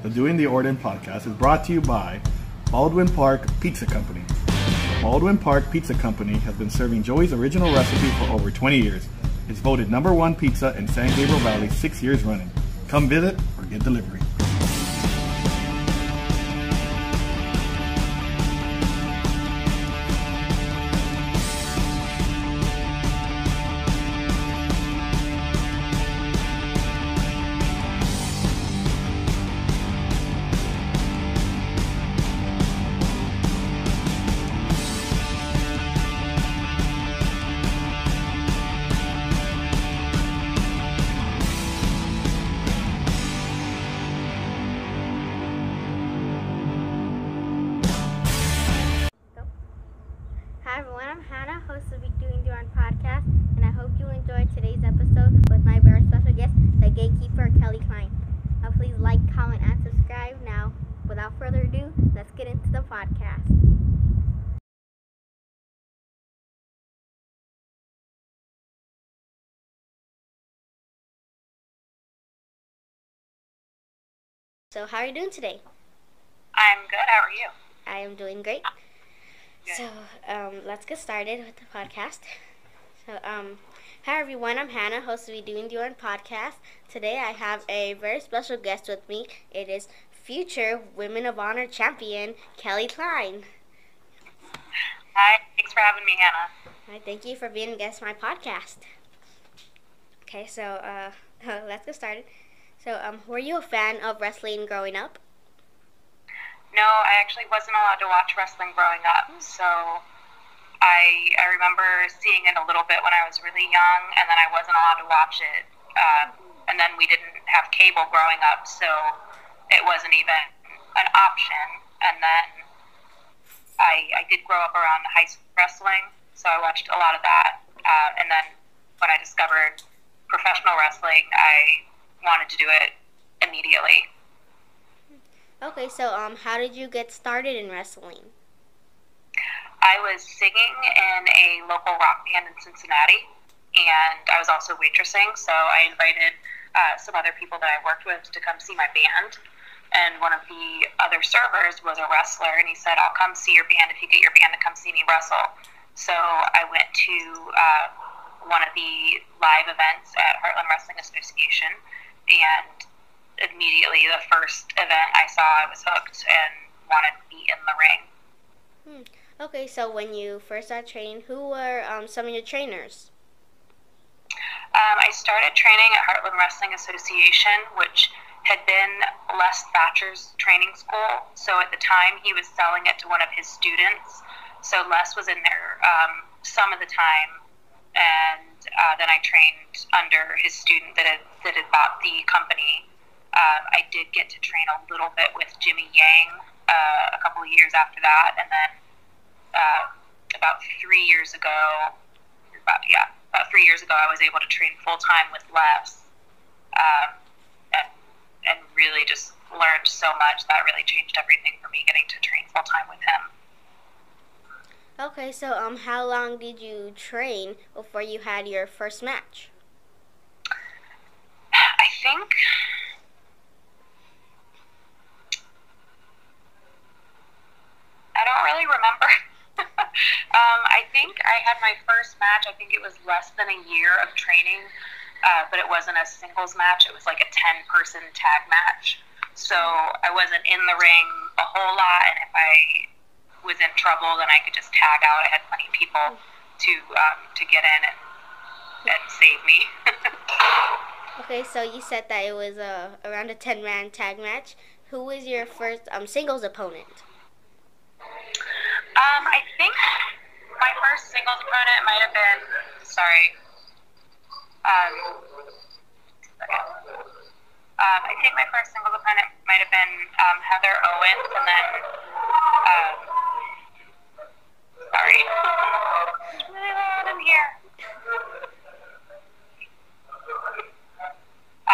The Doing The Orton Podcast is brought to you by Baldwin Park Pizza Company. The Baldwin Park Pizza Company has been serving Joey's original recipe for over 20 years. It's voted #1 pizza in San Gabriel Valley 6 years running. Come visit or get delivery. Hi everyone, I'm Hannah, host of the Doing The Orton Podcast, and I hope you enjoyed today's episode with my very special guest, the gatekeeper, Klein. Now please like, comment, and subscribe. Now, without further ado, let's get into the podcast. So how are you doing today? I'm good. How are you? I am doing great. Good. So, let's get started with the podcast. So, hi everyone, I'm Hannah, host of the Doing The Orton Podcast. Today I have a very special guest with me. It is future Women of Honor champion, Klein. Hi. Thanks for having me, Hannah. Hi, thank you for being a guest on my podcast. Okay, so, let's get started. So, were you a fan of wrestling growing up? No, I actually wasn't allowed to watch wrestling growing up, so I remember seeing it a little bit when I was really young, and then I wasn't allowed to watch it, and then we didn't have cable growing up, so it wasn't even an option, and then I did grow up around high school wrestling, so I watched a lot of that, and then when I discovered professional wrestling, I wanted to do it immediately. Okay, so how did you get started in wrestling? I was singing in a local rock band in Cincinnati, and I was also waitressing, so I invited some other people that I worked with to come see my band, and one of the other servers was a wrestler, and he said, I'll come see your band if you get your band to come see me wrestle. So I went to one of the live events at Heartland Wrestling Association, and immediately the first event I saw, I was hooked and wanted to be in the ring. Okay, so when you first started training, who were some of your trainers? I started training at Heartland Wrestling Association, which had been Les Thatcher's training school. So at the time, he was selling it to one of his students. So Les was in there some of the time, and then I trained under his student that had bought the company. I did get to train a little bit with Jimmy Yang a couple of years after that, and then about 3 years ago, I was able to train full-time with Les, and really just learned so much. That really changed everything for me, getting to train full-time with him. Okay, so how long did you train before you had your first match? I think I don't really remember. I think I had my first match, I think it was less than a year of training, but it wasn't a singles match. It was like a 10-person tag match. So I wasn't in the ring a whole lot, and if I was in trouble, then I could just tag out. I had plenty of people to get in and save me. Okay, so you said that it was around a 10-man tag match. Who was your first singles opponent? I think my first singles opponent might have been, I think my first singles opponent might have been Heather Owens, and then, it's really loud in here.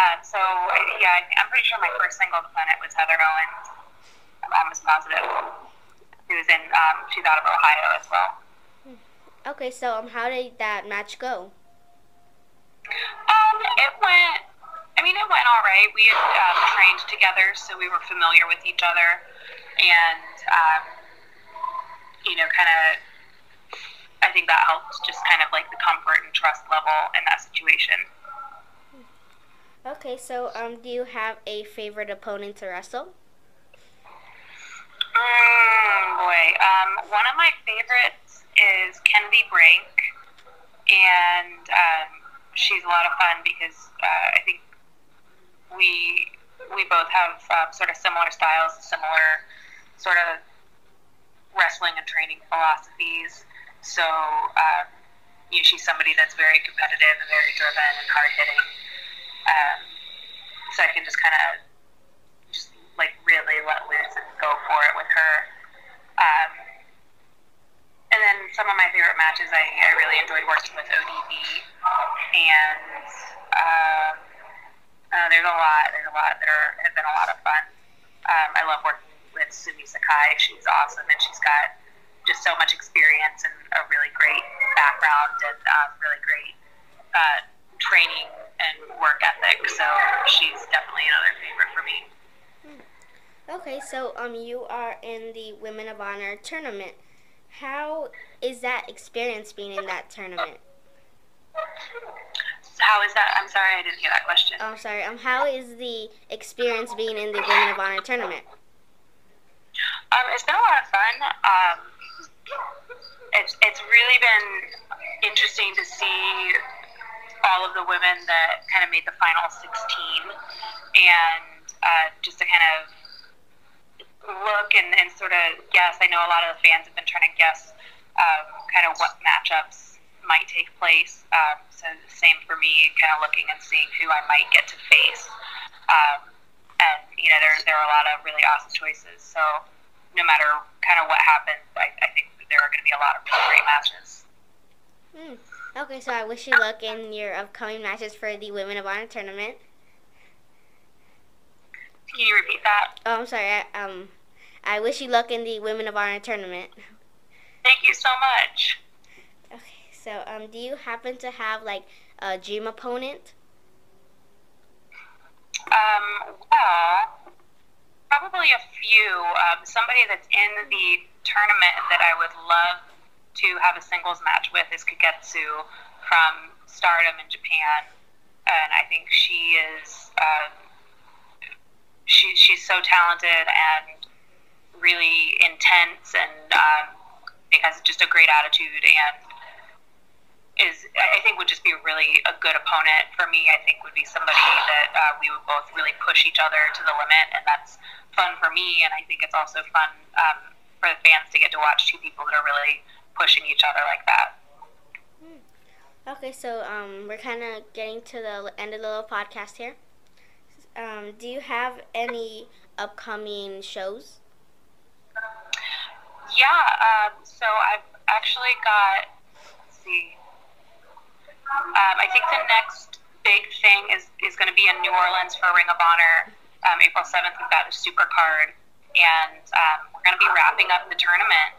I'm pretty sure my first singles opponent was Heather Owens. I'm almost positive. He was in, she's out of Ohio as well. Okay, so how did that match go? It I mean, it went all right. We had trained together, so we were familiar with each other, and kind of, I think that helped just kind of like the comfort and trust level in that situation. Okay, so do you have a favorite opponent to wrestle? One of my favorites is Kennedy Brink, and she's a lot of fun because I think we both have sort of similar styles, similar sort of wrestling and training philosophies. So, she's somebody that's very competitive and very driven and hard-hitting. So I can just kind of really let loose and go for it with her. And then some of my favorite matches, I really enjoyed working with ODB. And there's a lot that have been a lot of fun. I love working with Sumi Sakai. She's awesome, and she's got just so much experience and a really great background and really great training and work ethic. So she's definitely another favorite for me. Okay, so you are in the Women of Honor tournament. How is that experience being in that tournament? How is that? I'm sorry, I didn't hear that question. Oh, I'm sorry. How is the experience being in the Women of Honor tournament? It's been a lot of fun. It's really been interesting to see all of the women that kind of made the final 16, and just to kind of look and sort of guess. I know a lot of the fans have been trying to guess kind of what matchups might take place. So the same for me, kind of looking and seeing who I might get to face. And there are a lot of really awesome choices. So no matter kind of what happens, I think there are going to be a lot of really great matches. Okay, so I wish you luck in your upcoming matches for the Women of Honor tournament. Can you repeat that? Oh, I'm sorry. I wish you luck in the Women of Honor tournament. Thank you so much. Okay, so do you happen to have like a dream opponent? Well, probably a few. Somebody that's in the tournament that I would love to have a singles match with is Kagetsu from Stardom in Japan, and I think she is she's so talented and really intense, and I think has just a great attitude, and I think would just be really a good opponent for me. I think would be somebody that we would both really push each other to the limit, and that's fun for me, and I think it's also fun for the fans to get to watch two people that are really pushing each other like that. Okay, so we're kind of getting to the end of the little podcast here. Do you have any upcoming shows? Yeah, so I've actually got, let's see, I think the next big thing is going to be in New Orleans for Ring of Honor. April 7th, we've got a super card, and we're going to be wrapping up the tournament.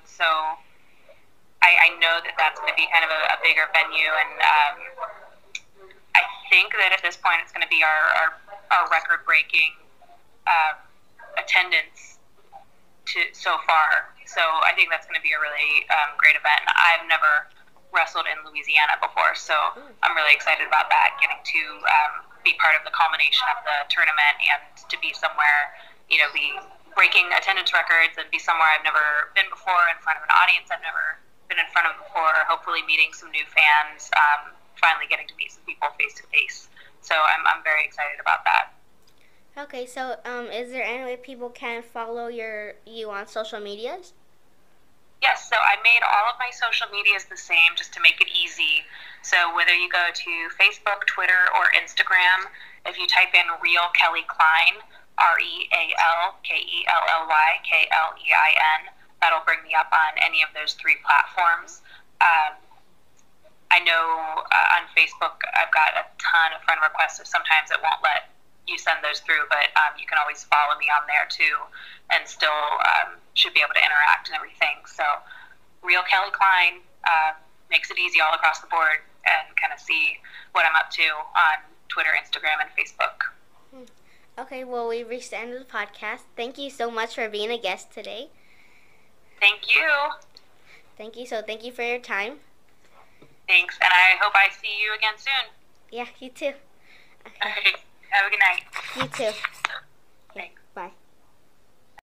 So I know that that's going to be kind of a bigger venue, and I think that at this point it's going to be our record-breaking attendance so far. So I think that's going to be a really great event. I've never wrestled in Louisiana before, so I'm really excited about that, getting to be part of the culmination of the tournament and to be somewhere, be breaking attendance records and be somewhere I've never been before, in front of an audience I've never been in front of before, hopefully meeting some new fans, finally getting to meet some people face to face. So I'm very excited about that. Okay, so is there any way people can follow you on social medias? Yes, so I made all of my social medias the same just to make it easy. So whether you go to Facebook, Twitter, or Instagram, if you type in Real Kelly Klein, RealKelley, that'll bring me up on any of those three platforms. I know on Facebook I've got a ton of friend requests, so sometimes it won't let you send those through, but you can always follow me on there too, and still should be able to interact and everything. So Real Kelly Klein makes it easy all across the board, and kind of see what I'm up to on Twitter, Instagram, and Facebook. Okay, well, we've reached the end of the podcast. Thank you so much for being a guest today. Thank you. Thank you. So thank you for your time. Thanks, and I hope I see you again soon. Yeah, you too. Okay. All right. Have a good night. You too.